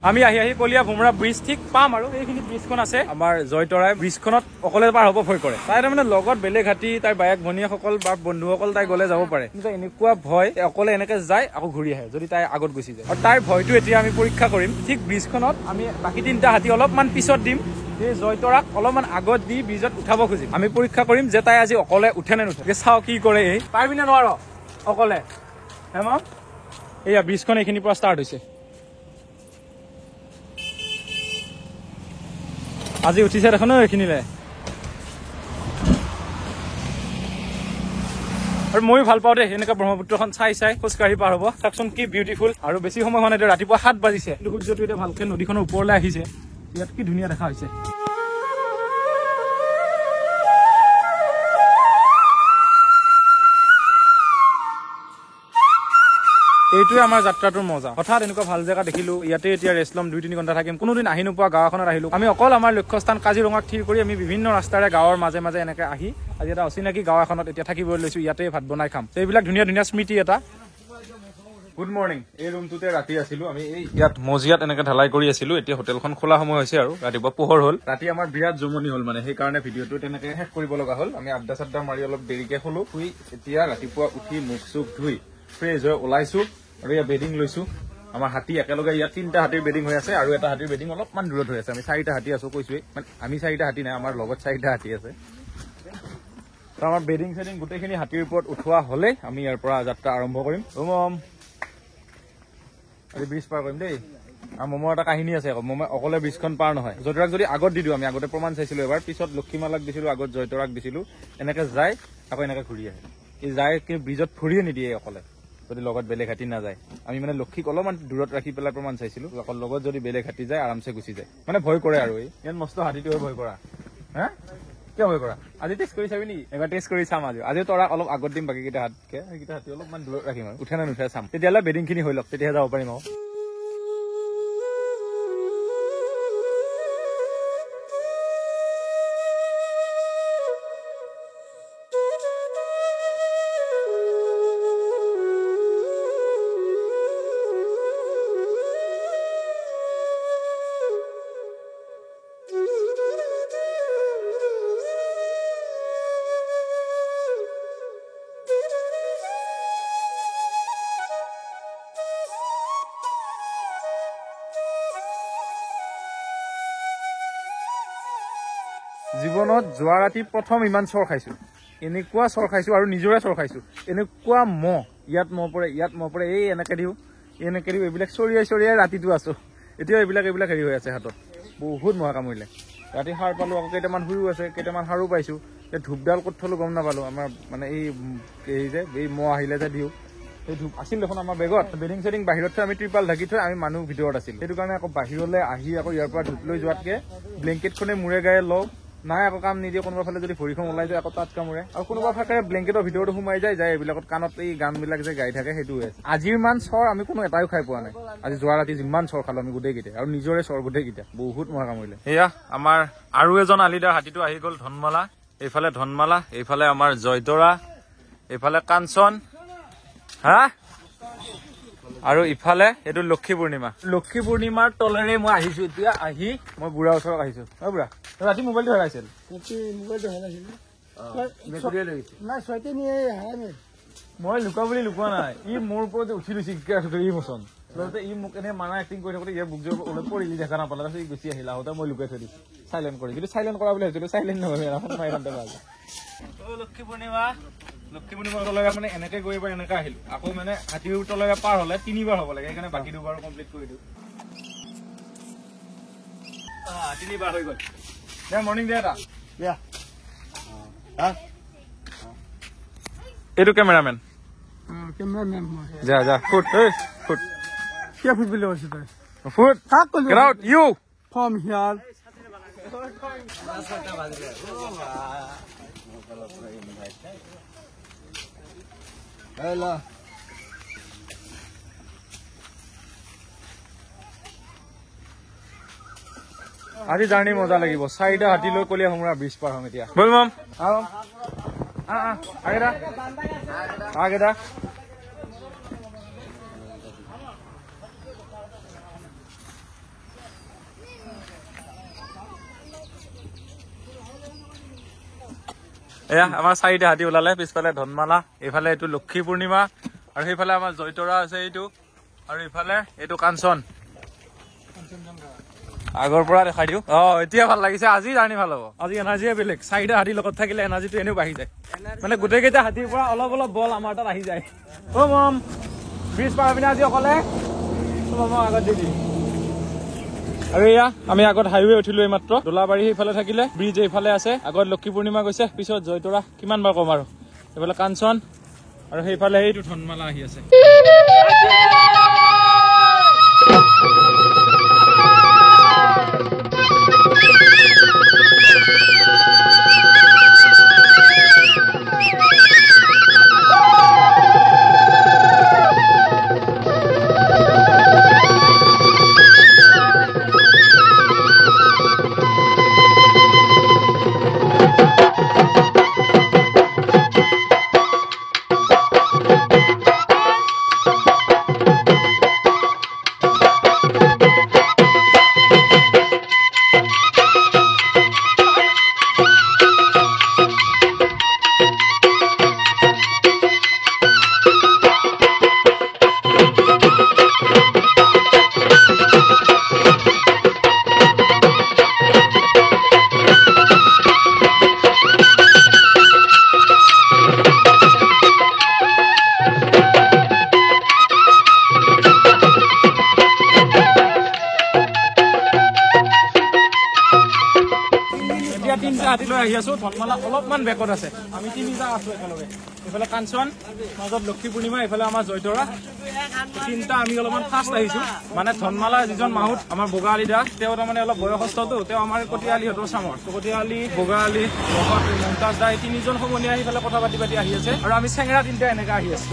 আমি আহি কলিয়া ভোমৰা ব্ৰিজ ঠিক পাম আৰু এইখিনি ব্ৰিজখন আছে আমাৰ জয়তৰাই ব্ৰিজখনত অকলে পাৰ হ'ব ভয় কৰে তাই তাৰমানে লগত বেলেগ হাতী তাইৰ বায়েক ভনীয়েকসকল বা বন্ধুসকল তাই গ'লে যাব পাৰে কিন্তু এনেকুৱা ভয় অকলে এনেকে যায় আকৌ ঘূৰি আহে যদি তাই আগত গুচি যায় আৰু তাইৰ ভয়টো এতিয়া আমি পৰীক্ষা কৰিম ঠিক ব্ৰিজখনত আমি বাকী তিনিটা হাতী অলপমান পিছত দিম এই জয়তৰাক অলপমান আগত দি ব্ৰিজত উঠাব খুজিম আমি পৰীক্ষা কৰিম যে তাই আজি অকলে উঠে নে নুঠে চাওঁ কি কৰে এই পাৰিবি নে নোৱাৰ অকলে হেম এয়া ব্ৰিজখন এইখিনিৰ পৰা ষ্টাৰ্ট হৈছে আজি উঠিছে দেখোন এইখিনিলে আৰু ময়ো ভাল পাওঁ দেই এনেকুৱা ব্ৰহ্মপুত্ৰখন চাই খোজকাঢ়ি পাৰ হ'ব চাওকচোন কি বিউটিফুল আৰু বেছি সময় হোৱা নাই ৰাতিপুৱা 7 বাজিছে সূৰ্যটো এতিয়া ভালকে নদীখনৰ ওপৰলৈ আহিছে ইয়াত কি ধুনীয়া দেখা হৈছে এইটোৱে আমাৰ যাত্ৰাটোৰ মজা হঠাৎ এনেকুৱা ভাল জেগা দেখিলো ইয়াতে এতিয়া ৰেষ্ট ল'ম 2-3 ঘণ্টা থাকিম কোনোদিন আহি নোপোৱা গাঁওখনত আহিলো আমি অকল আমাৰ লক্ষ্যস্থান কাজিৰঙাক থিৰ কৰি আমি বিভিন্ন ৰাস্তাৰে গাঁৱৰ মাজে মাজে এনেকে আহি আজি এটা অচিনাকি গাঁও এখনত এতিয়া থাকিবলৈ লৈছো ইয়াতে ভাত বনাই খাম এইবিলাক ধুনীয়া ধুনীয়া স্মৃতি এটা গুড মৰ্ণিং এই ৰুমটোতে ৰাতি আছিলো আমি এই ইয়াত মজিয়াত এনেকে ঢালাই কৰি আছিলো এতিয়া হোটেলখন খোলা সময় হৈছে আৰু ৰাতিপুৱা পোহৰ হ'ল ৰাতি আমাৰ বিৰাট জমনি হ'ল মানে সেইকাৰণে ভিডিঅ'টো তেনেকে শেষ কৰিব লগা হ'ল আমি আড্ডা চাড্ডা মাৰি অলপ দেৰিকে শুলো শুই এতিয়া ৰাতিপুৱা উঠি মুখ চুখ ধুই ফ্ৰেছ হৈ ওলাইছো আৰু ইয়াত বেডিং লৈছো আমাৰ হাতী একেলগে ইয়াত 3টা হাতীৰ বেডিং হৈ আছে আৰু এটা হাতীৰ বেডিং অলপমান দূৰত হৈ আছে আমি 4টা হাতী আছো কৈছোৱে মানে আমি 4টা হাতী নাই আমাৰ লগত 4টা হাতী আছে তো আমাৰ বেডিং চেডিং গোটেইখিনি হাতীৰ ওপৰত উঠোৱা হলে আমি ইয়াৰ পৰা যাত্ৰা আৰম্ভ কৰিম আজি ব্ৰিজ পাৰ কৰিম দেই আৰু মমৰ এটা কাহিনী আছে আকৌ মমে অকলে ব্ৰিজখন পাৰ নহয় জয়তৰাক যদি আগত দি দিওঁ আমি আগতে প্ৰমাণ চাইছিলো এবাৰ পিছত লক্ষীমালাক দিছিলো আগত জয়তৰাক দিছিলো এনেকে যায় আকৌ এনেকে ঘূৰি আহে এই যায় কি ব্ৰিজত ফুৰিয়ে নিদিয়ে অকলে যদি লগত বেলেগ হাতী নাযায় আমি মানে লক্ষীক অলপমান দূৰত ৰাখি পেলাই প্ৰমাণ চাইছিলো অকল লগত যদি বেলেগ হাতী যায় আৰামছে গুচি যায় মানে ভয় কৰে আৰু এই ইয়াত মস্ত হাতীটোৱে ভয় কৰা হা কিয় ভয় কৰা আজি টেষ্ট কৰি চাবি নেকি এবাৰ টেষ্ট কৰি চাম আজি তৰা অলপ আগত দিম বাকী কেইটা হাতকে সেইকেইটা হাতী অলপমান দূৰত ৰাখিম আৰু উঠে নে নুঠে চাম তেতিয়াহ'লে বেডিংখিনি হৈ লওক তেতিয়াহে যাব পাৰিম আৰু জীৱনত যোৱা ৰাতি প্ৰথম ইমান চৰ খাইছো এনেকুৱা চৰ খাইছো আৰু নিজৰে চৰ খাইছো এনেকুৱা মহ ইয়াত মহ পৰে এই এনেকে দিও এইবিলাক চৰিয়াই ৰাতিটো আছো এতিয়া এইবিলাক হেৰি হৈ আছে হাতত বহুত মহ কামুৰিলে ৰাতি সাৰ পালো আকৌ কেইটামান শুইও আছে কেইটামান সাৰো পাইছো এই ধূপডাল ক'ত থলো গম নাপালো আমাৰ মানে এই মহ আহিলে যে দিও এই ধূপ আছিল দেখোন আমাৰ বেগত বেডিং চেডিং বাহিৰত থৈ আমি ত্ৰিপাল ঢাকি থৈ আমি মানুহ ভিতৰত আছিল সেইটো কাৰণে আকৌ বাহিৰলৈ আহি আকৌ ইয়াৰ পৰা ধূপ লৈ যোৱাতকে ব্লেংকেটখনে মূৰে গায়ে লওঁ নাই আকৌ কাম নিদিয়ে কোনোবা ফালে যদি ভৰিখন ওলাই যায় আকৌ তাত কামুৰে আৰু কোনোবা ফালে ব্লেংকেটৰ ভিতৰতো সোমাই যায় এইবিলাকত কাণত এই গানবিলাক যে গাই থাকে সেইটো হৈ আছে আজিৰ মান চৰ আমি কোনো এটাও খাই পোৱা নাই আজি যোৱা ৰাতি যিমান চৰ খালো আমি গোটেইকেইটা আৰু নিজৰে চৰ গোটেইকেইটা বহুত মহ কামুৰিলে এয়া আমাৰ আৰু এজন আলিদাৰ হাতীটো আহি গ'ল ধনমালা এইফালে আমাৰ জয়তৰা এইফালে কাঞ্চন হা আৰু ইফালে এইটো লক্ষী পূৰ্ণিমাৰ তলেৰে মই আহিছো এতিয়া আহি মই বুঢ়া ওচৰত আহিছো বুঢ়া ৰাতি মোবাইলটো হেৰাইছিল মই লুকা বুলি লুকুৱা নাই ই মোৰ ওপৰত উঠি লৈছে ই মোচন ই মোক এনে মানা এক্টিং কৰি থাকোতে ইয়াৰ বুক ওলাই পৰিলি দেখা নাপালে তাৰপিছত ই গুচি আহিল আহোঁতে মই লুকাই থৈ দিছো চাইলেণ্ট কৰি কিন্তু চাইলেণ্ট কৰা বুলি ভাবিছিলো চাইলেণ্ট নহয় লক্ষী পূৰ্ণিমাৰ তলেৰে মানে এনেকে গৈ এবাৰ এনেকে আহিলো আকৌ মানে হাতীৰ তলেৰে পাৰ হলে 3বাৰ হ'ব লাগে সেইকাৰণে বাকী 2বাৰ কমপ্লিট কৰি দিওঁ 3বাৰ হৈ গ'ল মৰ্ণিং দে এটা এইটো কেমেৰামেন যা ফুট কিয় ফুট বুলি কৈছো তই ফুট get out you from here আজি জাৰ্ণি মজা লাগিব 4টা হাতী লৈ কলিয়া ভোমৰা ব্ৰিজ পাৰ হম এতিয়া বল মম আগেদা এয়া আমাৰ 4টা হাতী ওলালে পিছফালে ধনমালা এইফালে এইটো লক্ষী পূৰ্ণিমা আৰু সেইফালে আমাৰ জয়তৰা আছে এইটো আৰু এইফালে এইটো কাঞ্চন আগৰ পৰা দেখাই দিওঁ এতিয়া ভাল লাগিছে আজি জাৰ্ণি ভাল হ'ব আজি এনাৰ্জিয়ে বেলেগ 4টা হাতীৰ লগত থাকিলে এনাৰ্জিটো এনেও বাঢ়ি যায় মানে গোটেইকেইটা হাতীৰ পৰা অলপ অলপ বল আমাৰ তাত আহি যায় মম ব্ৰিজ পাৰ পিনে আজি অকলে আগত দি আৰু এয়া আমি আগত হাইৱে উঠিলো এইমাত্ৰ দোলাবাৰী সেইফালে থাকিলে ব্ৰিজ এইফালে আছে আগত লক্ষী পূৰ্ণিমা গৈছে পিছত জয়তৰা কিমান বাৰ কম আৰু এইফালে কাঞ্চন আৰু সেইফালে এইটো ধনমালা আহি আছে ধনমালা অলপমান বেকত আছে আমি 3টা আছো একেলগে এইফালে কাঞ্চন মাজত লক্ষী পূৰ্ণিমা এইফালে আমাৰ জয়তৰা 3টা আমি অলপমান ফাষ্ট আহিছো মানে ধনমালা যিজন মাহুত আমাৰ বগাআলি দা তেওঁ তাৰমানে অলপ বয়সস্থটো তেওঁ আমাৰ কটিয়ালিহঁতৰ চামৰ কটিয়ালি বগাআলি মমতাজ দা এই 3জন সমনীয়া আহি পেলাই কথা পাতি আহি আছে আৰু আমি চেঙেৰা 3টা এনেকে আহি আছো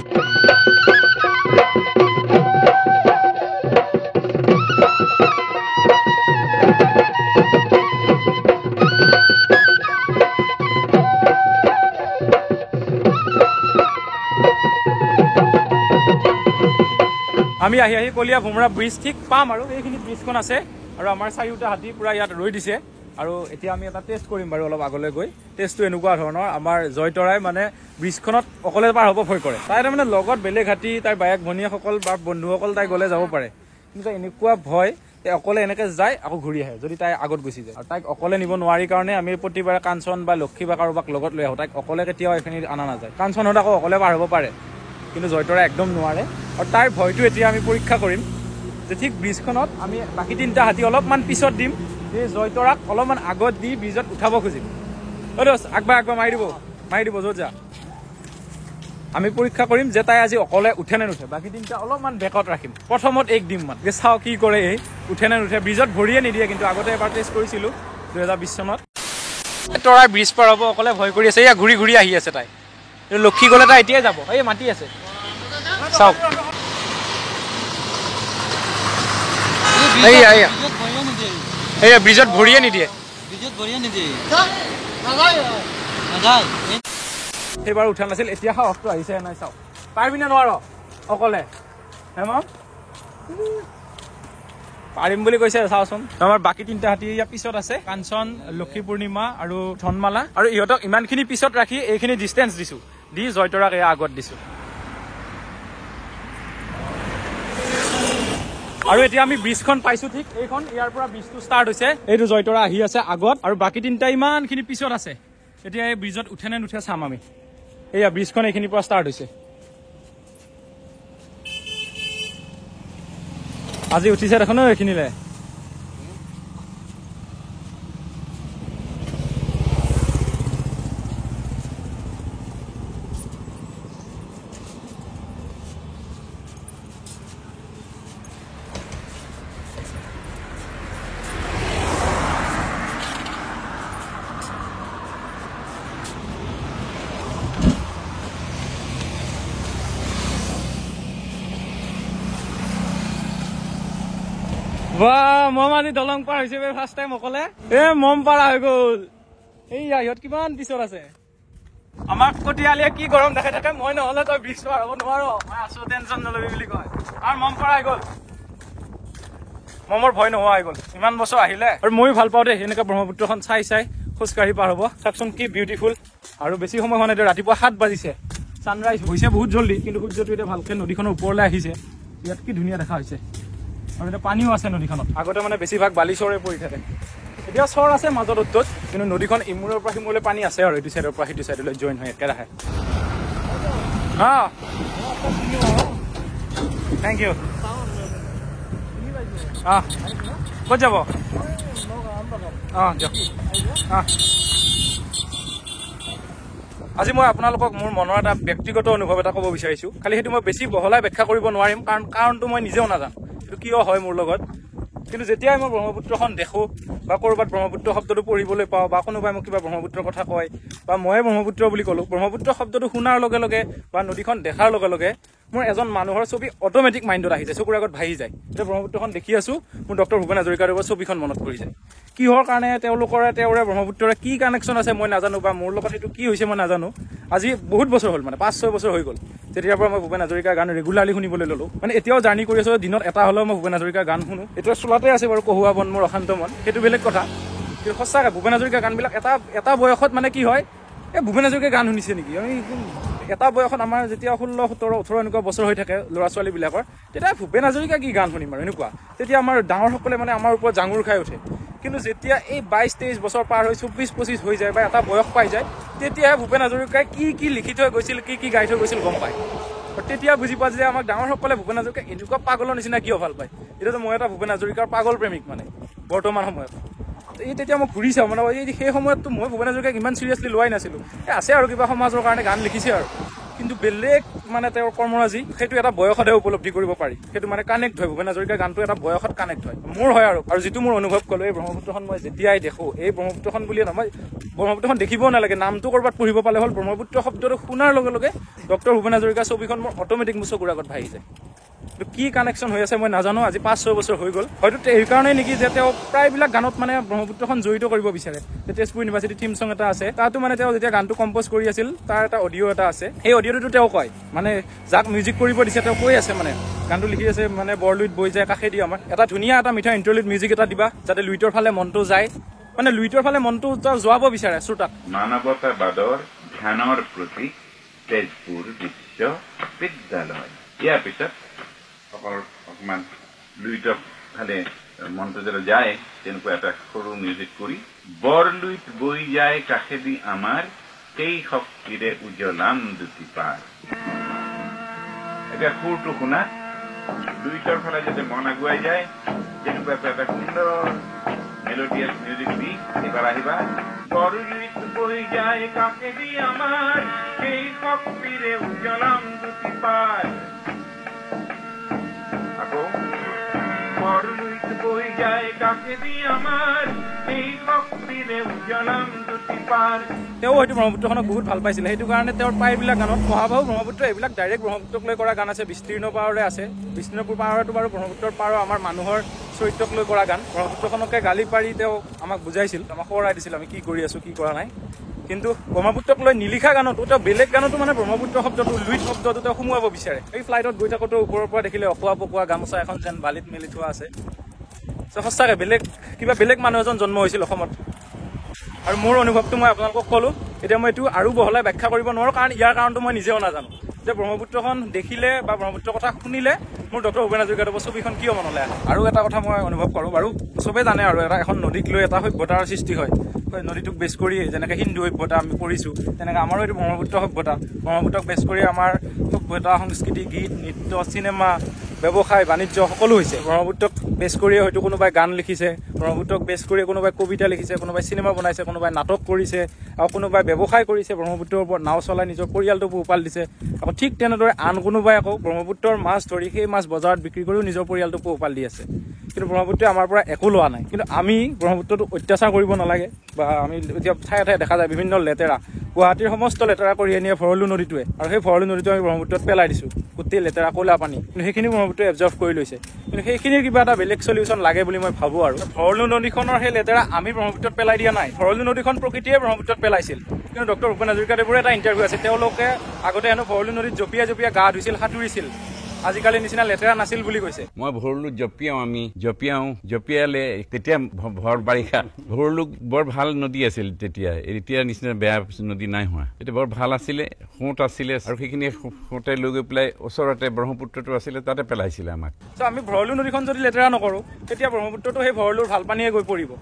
আমি আহি কলিয়া ভোমৰা ব্ৰিজ ঠিক পাম আৰু এইখিনি ব্ৰিজখন আছে আৰু আমাৰ 4টা হাতী পুৰা ইয়াত ৰৈ দিছে আৰু এতিয়া আমি এটা টেষ্ট কৰিম বাৰু অলপ আগলৈ গৈ টেষ্টটো এনেকুৱা ধৰণৰ আমাৰ জয়তৰাই মানে ব্ৰিজখনত অকলে পাৰ হ'ব ভয় কৰে তাই তাৰমানে লগত বেলেগ হাতী তাইৰ বায়েক ভনীয়েকসকল বা বন্ধুসকল তাই গ'লে যাব পাৰে কিন্তু এনেকুৱা ভয় তাই অকলে এনেকৈ যায় আকৌ ঘূৰি আহে যদি তাই আগত গুচি যায় আৰু তাইক অকলে নিব নোৱাৰি কাৰণে আমি প্ৰতিবাৰে কাঞ্চন বা লক্ষী বা কাৰোবাক লগত লৈ আহোঁ তাইক অকলে কেতিয়াও এইখিনি অনা নাযায় কাঞ্চনত আকৌ অকলে পাৰ হ'ব পাৰে কিন্তু জয়তৰা একদম নোৱাৰে আৰু তাৰ ভয়টো এতিয়া আমি পৰীক্ষা কৰিম যে ঠিক ব্ৰিজখনত আমি বাকী 3টা হাতী অলপমান পিছত দিম এই জয়তৰাক অলপমান আগত দি ব্ৰিজত উঠাব খুজিম আগবাৰ মাৰি দিব য'ত যা আমি পৰীক্ষা কৰিম যে তাই আজি অকলে উঠে নে নুঠে বাকী 3টা অলপমান বেকত ৰাখিম প্ৰথমত এক দিম যে চাওঁ কি কৰে এই উঠে নে নুঠে ব্ৰিজত ভৰিয়ে নিদিয়ে কিন্তু আগতে এবাৰ টেষ্ট কৰিছিলোঁ 2020 চনত তৰাই ব্ৰিজ পাৰ হ'ব অকলে ভয় কৰি আছে এয়া ঘূৰি আহি আছে তাই লক্ষী গ'লে তাই এতিয়াই যাব এই মাতি আছে চাওক এয়া ব্ৰিজত ভৰিয়ে নিদিয়ে সেইবাৰ উঠা নাছিল এতিয়া সাহসটো আহিছে নাই চাওক পাৰিবি নে নোৱাৰ অকলে পাৰিম বুলি কৈছে চাওচোন আমাৰ বাকী 3টা হাতী ইয়াৰ পিছত আছে কাঞ্চন লক্ষী পূৰ্ণিমা আৰু ধনমালা আৰু ইহঁতক ইমানখিনি পিছত ৰাখি এইখিনি ডিষ্টেঞ্চ দিছো দি জয়তৰাক এয়া আগত দিছো আৰু এতিয়া আমি ব্ৰিজখন পাইছো ঠিক এইখন ইয়াৰ পৰা ব্ৰিজটো ষ্টাৰ্ট হৈছে এইটো জয়তৰা আহি আছে আগত আৰু বাকী 3টা ইমানখিনি পিছত আছে এতিয়া এই ব্ৰিজত উঠে নে নুঠে চাম আমি এয়া ব্ৰিজখন এইখিনিৰ পৰা ষ্টাৰ্ট হৈছে আজি উঠিছে দেখোন এইখিনিলে মম আজি দলং পাৰ হৈছে ফাৰ্ষ্ট টাইম অকলে মম পাৰা হৈ গ'ল এইয়া ইহঁত কিমান পিছত আছে আমাক কটিয়ালিয়ে কি গৰম দেখাই থাকে মই নহ'লে তই ব্ৰিজ পাৰ হ'ব নোৱাৰ মই আছো টেনশ্যন নলবি বুলি কয় আৰু মম পাৰা হৈ গ'ল মমৰ ভয় নোহোৱা হৈ গ'ল ইমান বছৰ আহিলে আৰু ময়ো ভাল পাওঁ দেই এনেকুৱা ব্ৰহ্মপুত্ৰখন চাই খোজকাঢ়ি পাৰ হ'ব চাওকচোন কি বিউটিফুল আৰু বেছি সময় হোৱা নাই, ৰাতিপুৱা 7 বাজিছে, ছানৰাইজ হৈছে বহুত জল্দি, কিন্তু সূৰ্যটো এতিয়া ভালকৈ নদীখনৰ ওপৰলৈ আহিছে। ইয়াত কি ধুনীয়া দেখা হৈছে, আৰু এতিয়া পানীও আছে নদীখনত। আগতে মানে বেছিভাগ বালি চৰে পৰি থাকে, এতিয়া চৰ আছে মাজত অতত, কিন্তু নদীখন ইমূৰৰ পৰা সিমূৰলৈ পানী আছে আৰু এইটো চাইডৰ পৰা সেইটো চাইডলৈ জইন হৈ একেৰাহে। Thank you. ক'ত যাব? দিয়ক। আজি মই আপোনালোকক মোৰ মনৰ এটা ব্যক্তিগত অনুভৱ এটা ক'ব বিচাৰিছোঁ, খালি সেইটো মই বেছি বহলাই ব্যাখ্যা কৰিব নোৱাৰিম, কাৰণটো মই নিজেও নাজানো সেইটো কিয় হয় মোৰ লগত। কিন্তু যেতিয়াই মই ব্ৰহ্মপুত্ৰখন দেখোঁ বা ক'ৰবাত ব্ৰহ্মপুত্ৰ শব্দটো পঢ়িবলৈ পাওঁ বা কোনোবাই মোক কিবা ব্ৰহ্মপুত্ৰৰ কথা কয় বা ময়ে ব্ৰহ্মপুত্ৰ বুলি ক'লোঁ, ব্ৰহ্মপুত্ৰ শব্দটো শুনাৰ লগে লগে বা নদীখন দেখাৰ লগে লগে মোৰ এজন মানুহৰ ছবি অট'মেটিক মাইণ্ডত আহি যায়, চকুৰ আগত ভাহি যায়। এতিয়া ব্ৰহ্মপুত্ৰখন দেখি আছোঁ, মোৰ ডক্টৰ ভূপেন হাজৰিকাদেৱৰ ছবিখন মনত পৰি যায়। কিহৰ কাৰণে তেওঁৰে ব্ৰহ্মপুত্ৰৰে কি কানেকশ্যন আছে মই নাজানো, বা মোৰ লগত এইটো কি হৈছে মই নাজানো। আজি বহুত বছৰ হ'ল, মানে 5-6 বছৰ হৈ গ'ল যেতিয়াৰ পৰা মই ভূপেন হাজৰিকাৰ গান ৰেগুলাৰলি শুনিবলৈ ল'লোঁ। মানে এতিয়াও জাৰ্ণি কৰি আছোঁ, দিনত এটা হ'লেও মই ভূপেন হাজৰিকাৰ গান শুনো। এতিয়া চোলাতে আছে বাৰু কহুৱা বন মোৰ অশান্ত মন, সেইটো বেলেগ কথা। কিন্তু সঁচাকৈ ভূপেন হাজৰিকাৰ গানবিলাক এটা বয়সত মানে কি হয়, এই ভূপেন হাজৰিকাৰ গান শুনিছে নেকি, আমি এটা বয়সত আমাৰ যেতিয়া 16, 17, 18 এনেকুৱা বছৰ হৈ থাকে ল'ৰা ছোৱালীবিলাকৰ, তেতিয়া ভূপেন হাজৰিকা কি গান শুনিম আৰু এনেকুৱা। তেতিয়া আমাৰ ডাঙৰসকলে মানে আমাৰ ওপৰত জাঙুৰ খাই উঠে। কিন্তু যেতিয়া এই 22-23 বছৰ পাৰ হৈ 24-25 হৈ যায় বা এটা বয়স পাই যায়, তেতিয়াহে ভূপেন হাজৰিকাই কি লিখি থৈ গৈছিল, কি গাই থৈ গৈছিল গম পায়। তেতিয়া বুজি পোৱা যে আমাক ডাঙৰসকলে ভূপেন হাজৰিকা এনেকুৱা পাগলৰ নিচিনা কিয় ভাল পায়। এতিয়াতো মই এটা ভূপেন হাজৰিকাৰ পাগল প্ৰেমিক মানে বৰ্তমান সময়ত। তেতিয়া মই ঘূৰি চাওঁ, মানে সেই সময়ততো মই ভূপেন হাজৰিকাক ইমান চিৰিয়াছলি লোৱাই নাছিলোঁ। আছে আৰু কিবা সমাজৰ কাৰণে গান লিখিছে আৰু, কিন্তু বেলেগ মানে তেওঁৰ কৰ্মৰাজি সেইটো এটা বয়সতহে উপলব্ধি কৰিব পাৰি। সেইটো মানে কানেক্ট হয়, ভূপেন হাজৰিকাৰ গানটো এটা বয়সত কানেক্ট হয়, মোৰ হয় আৰু যিটো মোৰ অনুভৱ ক'লোঁ, এই ব্ৰহ্মপুত্ৰখন মই যেতিয়াই দেখোঁ, এই ব্ৰহ্মপুত্ৰখন বুলিয়ে নহয়, ব্ৰহ্মপুত্ৰখন দেখিবও নালাগে, নামটো ক'ৰবাত পঢ়িব পালে হ'ল, ব্ৰহ্মপুত্ৰ শব্দটো শুনাৰ লগে লগে ডক্টৰ ভূপেন হাজৰিকাৰ ছবিখন মোৰ অট'মেটিক মোৰ চকুৰ আগত ভাহি যায়। কিন্তু কি কানেকশ্যন হৈ আছে মই নাজানো, আজি 5-6 বছৰ হৈ গ'ল। হয়তো সেইকাৰণেই নেকি যে তেওঁ প্ৰায়বিলাক গানত মানে ব্ৰহ্মপুত্ৰখন জড়িত কৰিব বিচাৰে। তেজপুৰ ইউনিভাৰ্চিটি থিম চং এটা আছে, তাতো মানে তেওঁ যেতিয়া গানটো কম্প'জ কৰি আছিল তাৰ এটা অডিঅ' এটা আছে, সেই অডিঅ'টোতো তেওঁ কয়, মানে যাক মিউজিক কৰিব দিছে তেওঁ কৈ আছে, মানে গানটো লিখি আছে, মানে বৰলুইত বৈ যায় কাষেদি আমাৰ এটা ধুনীয়া এটা মিঠা ইণ্টাৰলুইড মিউজিক এটা দিবা, যাতে লুইটৰ ফালে মনটো যায়, মানে লুইটৰ ফালে মনটো যোৱাব বিচাৰে শ্ৰোতাক। মানৱতাবাদৰ ধ্যানৰ প্ৰতীক তেজপুৰ বিশ্ববিদ্যালয়। ইয়াৰ পিছত অকণমান লুইটৰ ফালে মনটো যেন যায় তেনেকুৱা এটা সৰু মিউজিক কৰি, বৰলুইত বৈ যায় কাষেদি আমাৰ সেই শক্তিৰে উজ্বলাম দুটি পাৰ। এতিয়া সুৰটো শুনা, লুইটৰ ফালে যাতে মন আগুৱাই যায় তেনেকুৱা এটা সুন্দৰ মেলোডিয়াছ মিউজিক দি এবাৰ আহিবা। বৰলুইত বৈ যায় কাষেদি আমাৰ সেই শক্তিৰে উজ্বলাম দুটি পাৰ। আকৌ বৰলুইত বৈ যায় কাষেদি আমাৰ সেই শক্তিৰে উজ্বলাম দুটি পাৰ। তেওঁ হয়তো ব্ৰহ্মপুত্ৰখনক বহুত ভাল পাইছিলে, সেইটো কাৰণে তেওঁৰ প্ৰায়বিলাক গানত মহাবাহু ব্ৰহ্মপুত্ৰ এইবিলাক ডাইৰেক্ট ব্ৰহ্মপুত্ৰক লৈ কৰা গান আছে, বিস্তীৰ্ণ পাৰৰে আছে। বিস্তীৰ্ণপুৰ পাৰতো বাৰু ব্ৰহ্মপুত্ৰৰ পাৰো আমাৰ মানুহৰ চৰিত্ৰক লৈ কৰা গান। ব্ৰহ্মপুত্ৰখনকে গালি পাৰি তেওঁ আমাক বুজাইছিল, আমাক সোঁৱৰাই দিছিল আমি কি কৰি আছোঁ কি কৰা নাই। কিন্তু ব্ৰহ্মপুত্ৰক লৈ নিলিখা গানতো তেওঁ বেলেগ গানতো মানে ব্ৰহ্মপুত্ৰ শব্দটো লুইট শব্দটো তেওঁ সোমোৱাব বিচাৰে। এই ফ্লাইটত গৈ থাকোঁতে ওপৰৰ পৰা দেখিলে অকোৱা পকোৱা গামোচা এখন যেন বালিত মেলি থোৱা আছে। সঁচাকৈ বেলেগ মানুহ এজন জন্ম হৈছিল অসমত। আৰু মোৰ অনুভৱটো মই আপোনালোকক ক'লোঁ। এতিয়া মই এইটো আৰু বহলাই ব্যাখ্যা কৰিব নোৱাৰোঁ, কাৰণ ইয়াৰ কাৰণটো মই নিজেও নাজানো যে ব্ৰহ্মপুত্ৰখন দেখিলে বা ব্ৰহ্মপুত্ৰৰ কথা শুনিলে মোৰ ডক্টৰ ভূপেন হাজৰিকাদেৱৰ ছবিখন কিয় মনলৈ আহে। আৰু এটা কথা মই অনুভৱ কৰোঁ, বাৰু চবেই জানে আৰু এখন নদীক লৈ এটা সভ্যতাৰ সৃষ্টি হয়, নদীটোক বেছ কৰি যেনেকৈ হিন্দু সভ্যতা আমি পঢ়িছোঁ, তেনেকৈ আমাৰো এইটো ব্ৰহ্মপুত্ৰ সভ্যতা। ব্ৰহ্মপুত্ৰক বেছ কৰি আমাৰ সভ্যতা, সংস্কৃতি, গীত, নৃত্য, চিনেমা, ব্যৱসায়, বাণিজ্য সকলো হৈছে। ব্ৰহ্মপুত্ৰক বেছ কৰিয়ে হয়তো কোনোবাই গান লিখিছে, ব্ৰহ্মপুত্ৰক বেছ কৰিয়ে কোনোবাই কবিতা লিখিছে, কোনোবাই চিনেমা বনাইছে, কোনোবাই নাটক কৰিছে, আৰু কোনোবাই ব্যৱসায় কৰিছে, ব্ৰহ্মপুত্ৰৰ ওপৰত নাও চলাই নিজৰ পৰিয়ালটো পোহপাল দিছে। আকৌ ঠিক তেনেদৰে আন কোনোবাই আকৌ ব্ৰহ্মপুত্ৰৰ মাছ ধৰি সেই মাছ বজাৰত বিক্ৰী কৰিও নিজৰ পৰিয়ালটো পোহপাল দি আছে। কিন্তু ব্ৰহ্মপুত্ৰই আমাৰ পৰা একো লোৱা নাই। কিন্তু আমি ব্ৰহ্মপুত্ৰটো অত্যাচাৰ কৰিব নালাগে, বা আমি এতিয়া ঠায়ে ঠায়ে দেখা যায় বিভিন্ন লেতেৰা, গুৱাহাটীৰ সমস্ত লেতেৰা কৰি আনিয়ে ভৰলু নদীটোৱে, আৰু সেই ভৰলু নদীটো আমি ব্ৰহ্মপুত্ৰত পেলাই দিছোঁ, গোটেই লেতেৰা ক'লা পানী। কিন্তু সেইখিনি ব্ৰহ্মপুত্ৰই এবজৰ্ভ কৰি লৈছে। কিন্তু সেইখিনিৰ কিবা এটা বেলেগ চলিউশ্যন লাগে বুলি মই ভাবোঁ। আৰু ভৰলু নদীখনৰ সেই লেতেৰা আমি ব্ৰহ্মপুত্ৰত পেলাই দিয়া নাই, ভৰলু নদীখন প্ৰকৃতিয়ে ব্ৰহ্মপুত্ৰত পেলাইছিল। কিন্তু ডক্টৰ ভূপেন হাজৰিকাদেৱৰ এটা ইণ্টাৰভিউ আছে, তেওঁলোকে আগতে হেনো ভৰলু নদীত জঁপিয়াই গা ধুইছিল, সাঁতুৰিছিল। আজিকালি নিচিনা লেতেৰা নাছিল বুলি কৈছে। মই ভৰলুক জঁপিয়ালে তেতিয়া ভৰ বাৰিষা ভৰলুক বৰ ভাল নদী আছিল তেতিয়া, এতিয়া নিচিনা বেয়া নদী নাই হোৱা। এতিয়া বৰ ভাল আছিলে, সোঁত আছিলে আৰু সেইখিনি সোঁতে লৈ গৈ পেলাই ওচৰতে ব্ৰহ্মপুত্ৰটো আছিলে তাতে পেলাইছিলে আমাক। আমি ভৰলু নদীখন যদি লেতেৰা নকৰোঁ তেতিয়া ব্ৰহ্মপুত্ৰটো সেই ভৰলুৰ ভাল পানীয়ে গৈ পৰিব।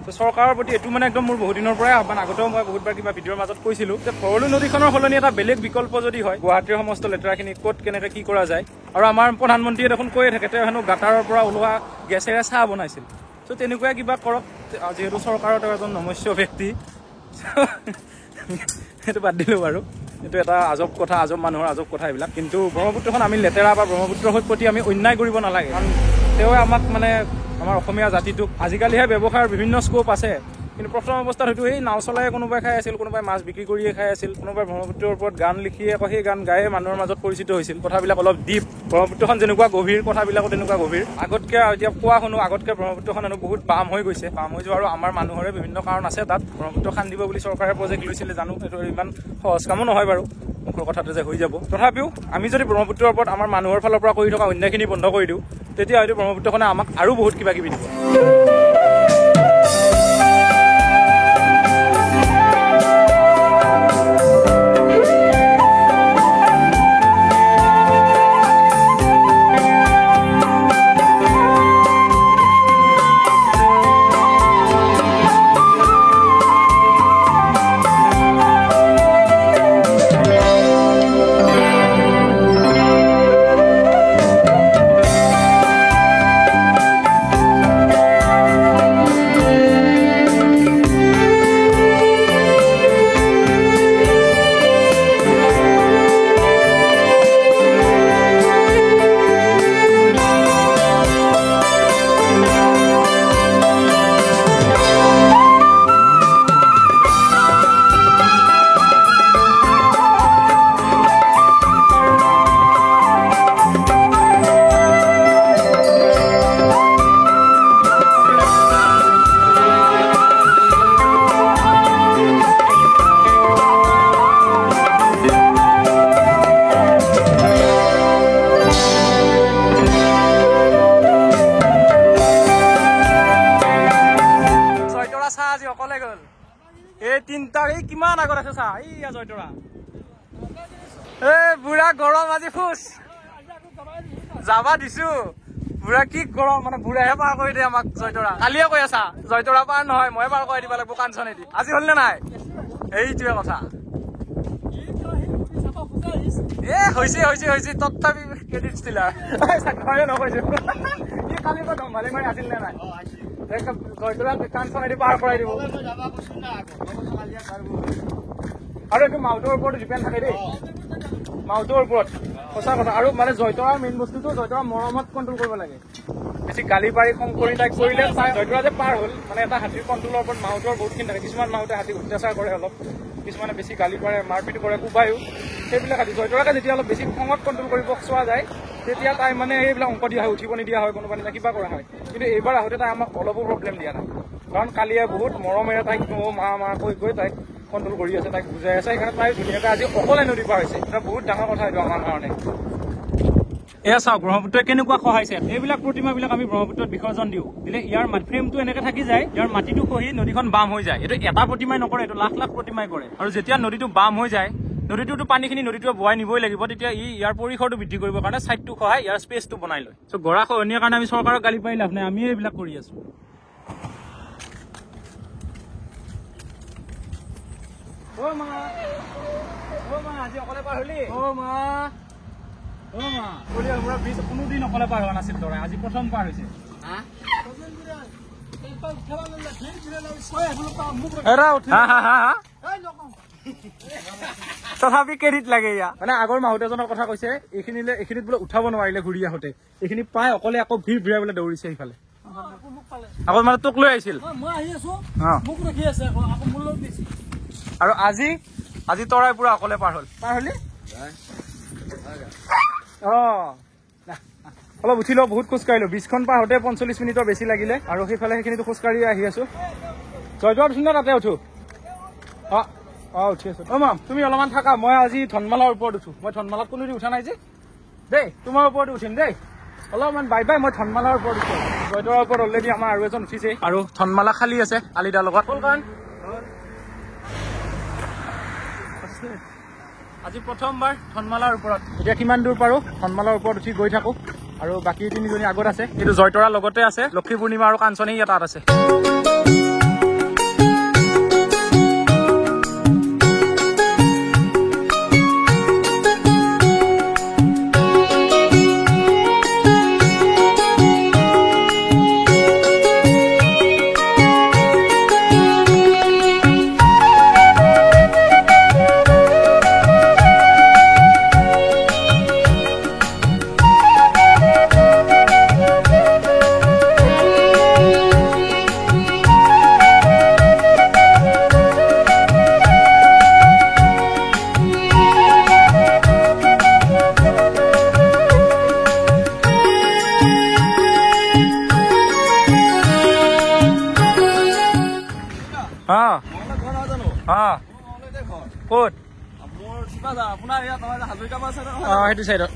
চৰকাৰৰ প্ৰতি এইটো মানে একদম মোৰ বহুত দিনৰ পৰাই আহ্বান। আগতেও মই বহুতবাৰ কিবা ভিডিঅ'ৰ মাজত কৈছিলোঁ যে ভৰলু নদীখনৰ সলনি এটা বেলেগ বিকল্প যদি হয়, গুৱাহাটীৰ সমস্ত লেতেৰাখিনি ক'ত কেনেকৈ কি কৰা যায়। আৰু আমাৰ প্ৰধানমন্ত্ৰীয়ে দেখোন কৈয়ে থাকে তেওঁ হেনো গাঁতাৰৰ পৰা ওলোৱা গেছেৰে চাহ বনাইছিল। চ' তেনেকুৱাই কিবা কৰক, যিহেতু চৰকাৰৰ তেওঁ এজন নমস্য ব্যক্তি। সেইটো বাদ দিলোঁ বাৰু, এইটো এটা আজব কথা, আজব মানুহৰ আজব কথা এইবিলাক। কিন্তু ব্ৰহ্মপুত্ৰখন আমি লেতেৰা বা ব্ৰহ্মপুত্ৰৰ প্ৰতি আমি অন্যায় কৰিব নালাগে, কাৰণ তেওঁৱে আমাক মানে আমাৰ অসমীয়া জাতিটোক, আজিকালিহে ব্যৱসায়ৰ বিভিন্ন স্কোপ আছে, কিন্তু প্ৰথম অৱস্থাত হয়তো এই নাও চলাই কোনোবাই খাই আছিল, কোনোবাই মাছ বিক্ৰী কৰিয়ে খাই আছিল, কোনোবাই ব্ৰহ্মপুত্ৰৰ ওপৰত গান লিখিয়ে আকৌ সেই গান গায়ে মানুহৰ মাজত পৰিচিত হৈছিল। কথাবিলাক অলপ ডিপ, ব্ৰহ্মপুত্ৰখন যেনেকুৱা গভীৰ কথাবিলাকো তেনেকুৱা গভীৰ। আগতকৈ এতিয়া কোৱা শুনো, আগতকৈ ব্ৰহ্মপুত্ৰখন হেনো বহুত বাম হৈ গৈছে। বাম হৈ যোৱা আৰু আমাৰ মানুহৰে বিভিন্ন কাৰণ আছে তাত। ব্ৰহ্মপুত্ৰ খান্দিব বুলি চৰকাৰে প্ৰজেক্ট লৈছিলে, জানো সেইটো ইমান সহজ কামো নহয় বাৰু, মুখৰ কথাটো যে হৈ যাব। তথাপিও আমি যদি ব্ৰহ্মপুত্ৰৰ ওপৰত আমাৰ মানুহৰ ফালৰ পৰা কৰি থকা অন্যায়খিনি বন্ধ কৰি দিওঁ, তেতিয়া হয়তো ব্ৰহ্মপুত্ৰখনে আমাক আৰু বহুত কিবা কিবি দিব। অকলে গ'ল এই তিনটাৰ, এই কিমান আগত আছে চা, এইয়া জয়তৰা। এই বুঢ়া গৰম আজি খুচ যাবা দিছো, বুঢ়া কি গৰম, মানে বুঢ়াহে পাৰ কৰি দিয়ে আমাক জয়তৰা। কালিয়ে কৈ আছা জয়তৰা পাৰ নহয়, মই পাৰ কৰি দিব লাগিব কাঞ্চনেদি। আজি হ'ল নে নাই, এইটোৱে কথা। এ হৈছে হৈছে হৈছে, তথাপি ক্ৰেডিট ষ্টিলাৰ নকৈছো। ই কালি ধেমালি কৰি আছিল নে নাই, জয়তৰা কাঞ্চনেদি পাৰ কৰাই দিব। আৰু এইটো মাউথৰ ওপৰত ডিপেণ্ড থাকে দেই, মাউথৰ ওপৰত সঁচা কথা। আৰু মানে জয়তৰাৰ মেইন বস্তুটো জয়তৰা মৰমত কণ্ট্ৰল কৰিব লাগে। বেছি গালি পাৰি খং কৰি তাইক কৰিলে জয়তৰা যে পাৰ হ'ল, মানে এটা হাতীৰ কণ্ট্ৰলৰ ওপৰত মাউথৰ বহুতখিনি থাকে। কিছুমান মাউথে হাতীক অত্যাচাৰ কৰে অলপ, কিছুমানে বেছি গালি পাৰে, মাৰপিট কৰে, কোবায়ো, সেইবিলাক হাতী। জয়তৰাকে যেতিয়া অলপ বেছি খঙত কণ্ট্ৰল কৰিব চোৱা যায়, তেতিয়া তাই মানে এইবিলাক অংক দিয়া হয়, উঠিব নিদিয়া হয়, কোনোবা দিনা কিবা কৰা হয়। কিন্তু এইবাৰ আহোঁতে তাই আমাক অলপো প্ৰব্লেম দিয়া নাই, কাৰণ কালিয়ে বহুত মৰমেৰে তাইক মা কৈ তাইক কণ্ট্ৰল কৰি আছে, তাইক বুজাই আছে। সেইকাৰণে তাই ধুনীয়াকৈ আজি অকলে নদী পাৰ হৈছে। এটা বহুত ডাঙৰ কথা এইটো আমাৰ কাৰণে। এয়া চাওক ব্ৰহ্মপুত্ৰই কেনেকুৱা সহাইছে। এইবিলাক প্ৰতিমাবিলাক আমি ব্ৰহ্মপুত্ৰত বিসৰ্জন দিলে ইয়াৰ ফ্ৰেমটো এনেকে থাকি যায়, ইয়াৰ মাটিটো খহি নদীখন বাম হৈ যায়। এইটো এটা প্ৰতিমাই নকৰে, এইটো লাখ লাখ প্ৰতিমাই কৰে। আৰু যেতিয়া নদীটো বাম হৈ যায়, নদীটোতো পানীখিনি নদীটোৱে বোৱাই নিবই লাগিব, তেতিয়া ইয়াৰ পৰিসৰটো বৃদ্ধি কৰিবৰ কাৰণে ছাইডটো খহাই ইয়াৰ স্পেচটো বনাই লয়। চ' গৰা খহনীয়াৰ কাৰণে আমি চৰকাৰক গালি পাৰি লাভ নাই, আমি এইবিলাক কৰি আছো। আজি অকলে পাৰ হলি, ব্ৰিজ কোনোদিন অকলে পাৰ হোৱা নাছিল তৰা, আজি প্ৰথম পাৰ হৈছে। তথাপি ক্ৰেডিট লাগে ইয়া, মানে আগৰ মাহুত এজনৰ কথা কৈছে, এইখিনিত বোলে উঠাব নোৱাৰিলে ঘূৰি আহোঁতে, এইখিনি পাই অকলে আকৌ ভিৰ বোলে দৌৰিছে সিফালে। আগত মানে তোক লৈ আহিছিল, আৰু আজি তৰাই পুৰা অকলে পাৰ হলি। অলপ উঠি লওঁ, বহুত খোজকাঢ়িলো, 20খন পাৰ হওঁতে 45 মিনিটৰ বেছি লাগিলে। আৰু সেইফালে সেইখিনিতো খোজকাঢ়ি আহি আছো। জয়দুৱাৰ উঠো নে তাতে উঠো? উঠি আছো। মাম তুমি অলপমান থাকা, মই আজি ধনমালাৰ ওপৰত উঠো। মই ধনমালাত কোনোদিন উঠা নাই যে, দেই তোমাৰ ওপৰত উঠিম দেই অলপমান বাই বাই মই ধনমালাৰ ওপৰত উঠিম জয়তৰাৰ ওপৰত অলৰেডি আমাৰ আৰু এজন উঠিছে আৰু ধনমালা খালী আছে আলিদাৰ লগত আজি প্ৰথমবাৰ ধনমালাৰ ওপৰত এতিয়া কিমান দূৰ পাৰো ধনমালাৰ ওপৰত উঠি গৈ থাকো আৰু বাকী 3জনী আগত আছে কিন্তু জয়তৰাৰ লগতে আছে লক্ষী পূৰ্ণিমা আৰু কাঞ্চনী তাত আছে ক'ত সেইটো চাইডত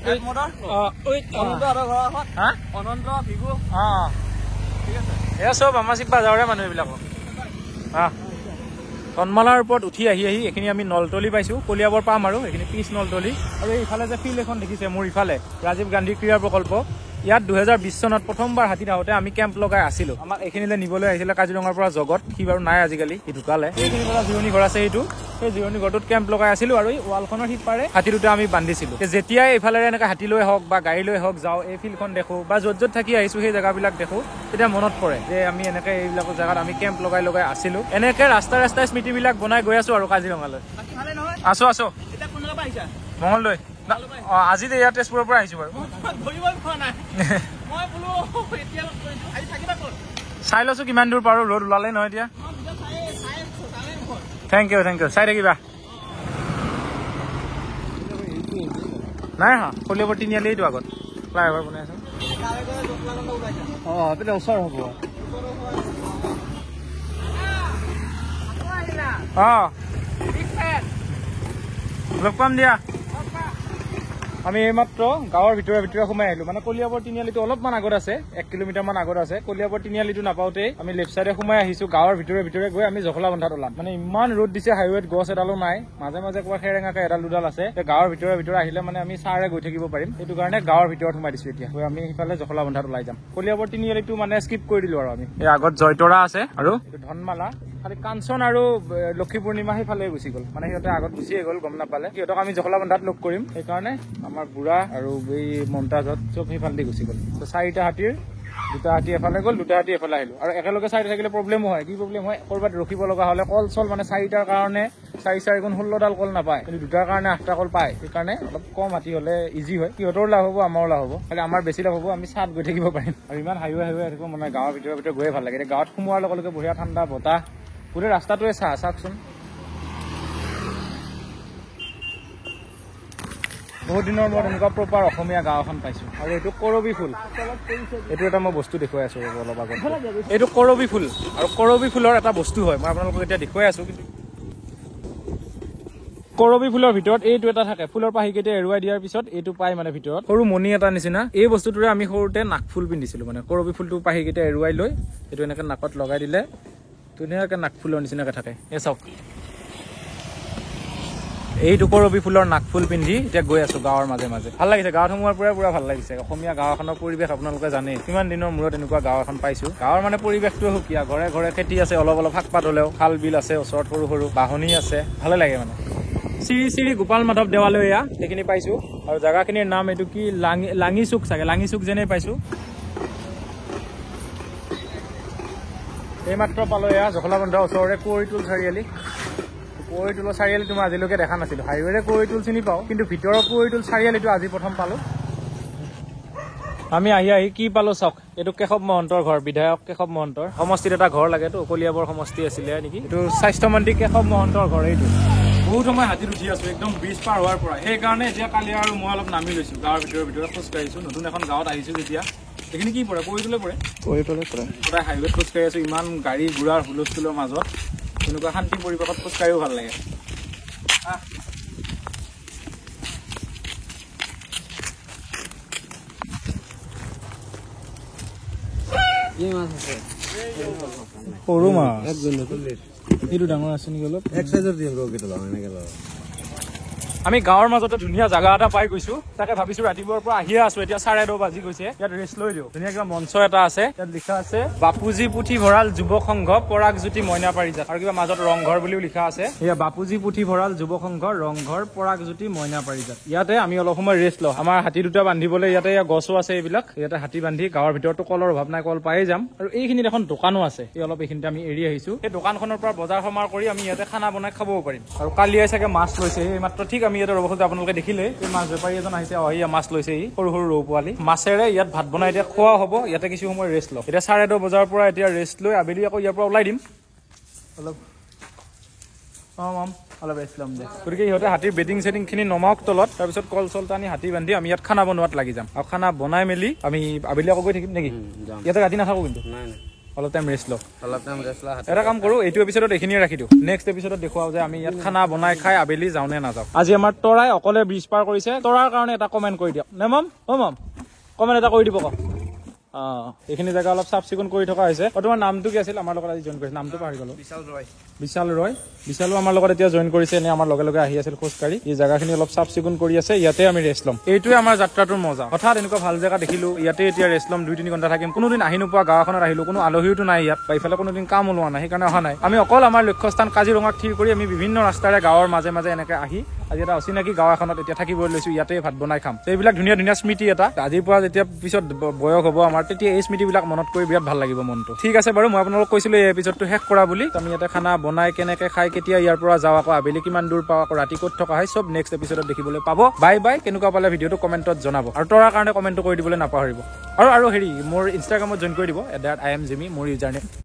এয়া চব আমাৰ শিৱ বাজাৰৰে মানুহ এইবিলাক ধনমালাৰ ওপৰত উঠি আহি এইখিনি আমি নলতলি পাইছো কলিয়াবৰ পাম আৰু এইখিনি পিছ নলতলি আৰু এইফালে যে ফিল্ড এখন দেখিছে মোৰ ইফালে ৰাজীৱ গান্ধী ক্ৰীড়া প্ৰকল্প ইয়াত 2020 চনত প্ৰথমবাৰ হাতীত আহোঁতে আমি কেম্প লগাই আছিলো আমাক এইখিনিলে নিবলৈ আহিছিলে কাজিৰঙাৰ পৰা জগত সি বাৰু নাই আজিকালি সি ঢুকালে এইখিনি পৰা জিৰণি ঘৰ আছে এইটো সেই জিৰণি ঘৰটোত কেম্প লগাই আছিলো আৰু এই ৱালখনৰ সিপাৰে হাতী দুটা আমি বান্ধিছিলো যেতিয়াই এইফালে এনেকৈ হাতী লৈ হওক বা গাড়ী লৈ হওক যাওঁ এই ফিল্ডখন দেখো বা য'ত থাকি আহিছো সেই জেগাবিলাক দেখো তেতিয়া মনত পৰে যে আমি এনেকৈ এইবিলাক জেগাত আমি কেম্প লগাই আছিলো এনেকৈ ৰাস্তাই স্মৃতিবিলাক বনাই গৈ আছো আৰু কাজিৰঙালৈ আছো মঙলদৈ আজি ইয়াত তেজপুৰৰ পৰা আহিছো বাৰু চাই লৈছো কিমান দূৰ পাৰো ৰ'দ ওলালে নহয় এতিয়া থেংক ইউ চাই থাকিবা নাই হা কলিয়াবৰ তিনিআলি এইটো আগত ফ্লাইঅভাৰ বনাই আছো ওচৰ হ'ব লগ পাম দিয়া আমি এইমাত্ৰ গাঁৱৰ ভিতৰে সোমাই আহিলো মানে কলিয়াবৰ তিনিআলিটো অলপমান আগত আছে 1 কিলোমিটাৰমান আগত আছে কলিয়াবৰ তিনিআলিটো নাপাওঁতে আমি লেফ্ট চাইডে সোমাই আহিছো গাঁৱৰ ভিতৰে গৈ আমি জখলাবন্ধাত ওলাম মানে ইমান ৰ'দ দিছে হাইৱেত গছ এডালো নাই মাজে ক'ৰবাত সেৰেঙাকে এডাল দুডাল আছে গাঁৱৰ ভিতৰে আহিলে মানে আমি চাৰে গৈ থাকিব পাৰিম সেইটো কাৰণে গাঁৱৰ ভিতৰত সোমাই দিছো এতিয়া আমি সিফালে জখলাবন্ধাত ওলাই যাম কলিয়াবৰ তিনিআলিটো মানে স্কিপ কৰি দিলো আৰু আমি এই আগত জয়তৰা আছে আৰু এইটো ধনমালা খালি কাঞ্চন আৰু লক্ষী পূৰ্ণিমা সেইফালে গুচি গ'ল মানে সিহঁতে আগত গুচিয়ে গ'ল গম নাপালে সিহঁতক আমি জখলাবন্ধাত লগ কৰিম সেইকাৰণে আমাৰ বুঢ়া আৰু এই মমতাজত চব সেইফালে গুচি গ'ল 4টা হাতীৰ 2টা হাতী এফালে গ'ল 2টা হাতী এফালে আহিলো আৰু একেলগে 4টা থাকিলে প্ৰব্লেমো হয় কি প্ৰব্লেম হয় ক'ৰবাত ৰখিব লগা হ'লে কল চল মানে 4টাৰ কাৰণে 4 গুণ 16ডাল কল নাপায় কিন্তু 2টাৰ কাৰণে 8টা কল পায় সেইকাৰণে অলপ কম হাতী হ'লে ইজি হয় সিহঁতৰ লাভ হ'ব আমাৰো লাভ হ'ব খালি আমাৰ বেছি লাভ হ'ব আমি চাত গৈ থাকিব পাৰিম আৰু ইমান হাইৱে থাকিব মানে গাঁৱৰ ভিতৰে গৈয়ে ভাল লাগে এতিয়া গাঁৱত সোমোৱাৰ লগে বঢ়িয়া ঠাণ্ডা বতাহ গোটেই ৰাস্তাটোৱে চাওকচোন বহুত দিনৰ মূৰত এনেকুৱা প্ৰপাৰ অসমীয়া গাঁও এখন পাইছো আৰু এইটো কৰবী ফুল এইটো এটা মই বস্তু দেখুৱাই আছো অলপ আগত এইটো কৰবী ফুল আৰু কৰবী ফুলৰ এটা বস্তু হয় মই আপোনালোকক এতিয়া দেখুৱাই আছো কিন্তু কৰবী ফুলৰ ভিতৰত এইটো এটা থাকে ফুলৰ পাহিকেইটা এৰুৱাই দিয়াৰ পিছত এইটো পাই মানে ভিতৰত সৰু মণি এটা নিচিনা এই বস্তুটোৰে আমি সৰুতে নাকফুল পিন্ধিছিলো মানে কৰবী ফুলটো পাহিকেইটা এৰুৱাই লৈ এইটো এনেকৈ নাকত লগাই দিলে ধুনীয়াকৈ নাকফুলৰ নিচিনাকৈ থাকে এই চাওক এইটো কৰবী ফুলৰ নাকফুল পিন্ধি এতিয়া গৈ আছো গাঁৱৰ মাজে ভাল লাগিছে গাঁৱত সোমোৱাৰ পৰাই পুৰা ভাল লাগিছে অসমীয়া গাঁও এখনৰ পৰিৱেশ আপোনালোকে জানে কিমান দিনৰ মূৰত এনেকুৱা গাঁও এখন পাইছো গাঁৱৰ মানে পৰিৱেশটোৱে সুকীয়া ঘৰে খেতি আছে অলপ শাক পাত হ'লেও খাল বিল আছে ওচৰত সৰু বাহনী আছে ভালে লাগে মানে শ্ৰী গোপাল মাধৱ দেৱালয় এয়া সেইখিনি পাইছো আৰু জেগাখিনিৰ নাম এইটো কি লাঙি চুক চাগে লাঙি চুক যেনেই পাইছো এইমাত্ৰ পালো এয়া জখলাবন্ধা ওচৰৰে কুঁৱৰীটোল চাৰিআলি কুঁৱৰীটোলৰ চাৰিআলিটো মই আজিলৈকে দেখা নাছিলো হাইৱেৰে কুঁৱৰীটোল চিনি পাওঁ কিন্তু ভিতৰৰ কুঁৱৰীটোল চাৰিআলিটো আজি প্ৰথম পালো আমি আহি কি পালো চাওক এইটো কেশৱ মহন্তৰ ঘৰ বিধায়ক কেশৱ মহন্তৰ সমষ্টিত এটা ঘৰ লাগেতো কলিয়াবৰ সমষ্টি আছিলে নেকি এইটো স্বাস্থ্যমন্ত্ৰী কেশৱ মহন্তৰ ঘৰ এইটো বহুত সময় হাতীত উঠি আছো একদম ব্ৰিজ পাৰ হোৱাৰ পৰা সেইকাৰণে এতিয়া কালি আৰু মই অলপ নামি লৈছো গাঁৱৰ ভিতৰে খোজকাঢ়িছো নতুন এখন গাঁৱত আহিছো যেতিয়া এইখিনি কি পৰে কুঁৱৰীটোলে পৰে সদায় হাইৱেত খোজকাঢ়ি আছো ইমান গাড়ী ঘোঁৰাৰ হুলস্থুলৰ মাজত এনেকুৱা শান্তি পৰিৱেশত খোজকাঢ়িও ভাল লাগে সৰু মাছ এইটো ডাঙৰ আছে নেকি অলপ আমি গাঁৱৰ মাজতে ধুনীয়া জাগা এটা পাই গৈছো তাকে ভাবিছো ৰাতিপুৱাৰ পৰা আহিয়ে আছো এতিয়া 9:30 বাজি গৈছে ইয়াত ৰেষ্ট লৈ দিও ধুনীয়া কিবা মঞ্চ এটা আছে ইয়াত লিখা আছে বাপুজি পুথিভঁৰাল যুৱ সংঘ পৰাগজ্যোতি মইনা পাৰিজাত আৰু কিবা মাজত ৰংঘৰ বুলিও লিখা আছে এয়া বাপুজি পুথিভঁৰাল যুৱ সংঘ ৰংঘৰ পৰাগজ্যোতি মইনা পাৰিজাত ইয়াতে আমি অলপ সময় ৰেষ্ট লওঁ আমাৰ হাতী দুটা বান্ধিবলৈ ইয়াতে গছো আছে এইবিলাক ইয়াতে হাতী বান্ধি গাঁৱৰ ভিতৰতো কলৰ অভাৱ নাই কল পায়ে যাম আৰু এইখিনিত এখন দোকানো আছে এই অলপ এইখিনিতে আমি এৰি আহিছো এই দোকানখনৰ পৰা বজাৰ সমাৰ কৰি আমি ইয়াতে খানা বনাই খাবও পাৰিম আৰু কালিয়ে চাগে মাছ লৈছে এই মাত্ৰ ঠিক আমি ইয়াতে ৰ'ব খোজো আপোনালোকে দেখিলে এই মাছ বেপাৰী এজন আহিছে মাছ লৈছে এই সৰু সৰু ৰৌ পোৱালি মাছেৰে ইয়াত ভাত বনাই এতিয়া খোৱা হ'ব ইয়াতে কিছু সময় ৰেষ্ট লওঁ এতিয়া 10:30 বজাৰ পৰা এতিয়া ৰেষ্ট লৈ আবেলি আকৌ ইয়াৰ পৰা ওলাই দিম অলপ অলপ ৰেষ্ট ল'ম দে গতিকে ইহঁতে হাতীৰ বেডিং খিনি নমাওক তলত তাৰপিছত কল চল টানি হাতী বান্ধি আমি ইয়াত খানা বনোৱাত লাগি যাম আৰু খানা বনাই মেলি আমি আবেলি আকৌ গৈ থাকিম নেকি ইয়াতে ৰাতি নাথাকো কিন্তু অলপ টাইম ৰেষ্ট লওঁ এটা কাম কৰো এইটো এপিচডত এইখিনিয়ে ৰাখি দিওঁ নেক্সট এপিচডত দেখুৱাও যে আমি ইয়াত খানা বনাই খাই আবেলি যাওঁ নে নাযাওঁ আজি আমাৰ তৰাই অকলে ব্ৰিজ পাৰ কৰিছে তৰাৰ কাৰণে এটা কমেণ্ট কৰি দিয়ক নে মম কমেণ্ট এটা কৰি দিব ক এইখিনি জেগা অলপ চাফ চিকুণ কৰি থকা হৈছে তোমাৰ নামটো কি আছিল আমাৰ লগত আজি জইন কৰিছে নামটো পাহৰি গলো বিশালো আমাৰ লগত এতিয়া জইন কৰিছে এনে আমাৰ লগে লগে আহি আছিল খোজকাঢ়ি এই জেগাখিনি অলপ চাফ চিকুণ কৰি আছে ইয়াতে আমি ৰেষ্ট ল'ম এইটোৱে আমাৰ যাত্ৰাটোৰ মজা হঠাৎ এনেকুৱা ভাল জেগা দেখিলো ইয়াতে এতিয়া ৰেষ্ট ল'ম 2-3 ঘণ্টা থাকিম কোনোদিন আহি নোপোৱা গাঁওখনত আহিলো কোনো আলহীওতো নাই ইয়াত বা ইফালে কোনোদিন কাম ওলোৱা নাই সেইকাৰণে অহা নাই আমি অকল আমাৰ লক্ষ্যস্থান কাজিৰঙাক থিৰ কৰি আমি বিভিন্ন ৰাস্তাৰে গাঁৱৰ মাজে মাজে এনেকে আহি আজি এটা অচিনাকি গাঁও এখনত এতিয়া থাকিবলৈ লৈছো ইয়াতে ভাত বনাই খাম এইবিলাক ধুনীয়া ধুনীয়া স্মৃতি এটা আজিৰ পৰা যেতিয়া পিছত বয়স হ'ব আমাৰ তেতিয়া এই স্মৃতিবিলাক মনত কৰি বিৰাট ভাল লাগিব মনটো ঠিক আছে বাৰু মই আপোনালোকক কৈছিলো এই এপিচডটো শেষ কৰা বুলি আমি ইয়াতে খানা বনাই কেনেকে খাই কেতিয়া ইয়াৰ পৰা যাওঁ আকৌ আবেলি কিমান দূৰ পাওঁ আকৌ ৰাতি ক'ত থকা হয় চব নেক্সট এপিচডত দেখিবলৈ পাব বাই কেনেকুৱা পালে ভিডিঅ'টো কমেণ্টত জনাব আৰু তৰাৰ কাৰণে কমেণ্টটো কৰি দিবলৈ নাপাহৰিব আৰু হেৰি মোৰ ইনষ্টাগ্ৰামত জইন কৰি দিব @IamJimmy মোৰ ইউজাৰ নেম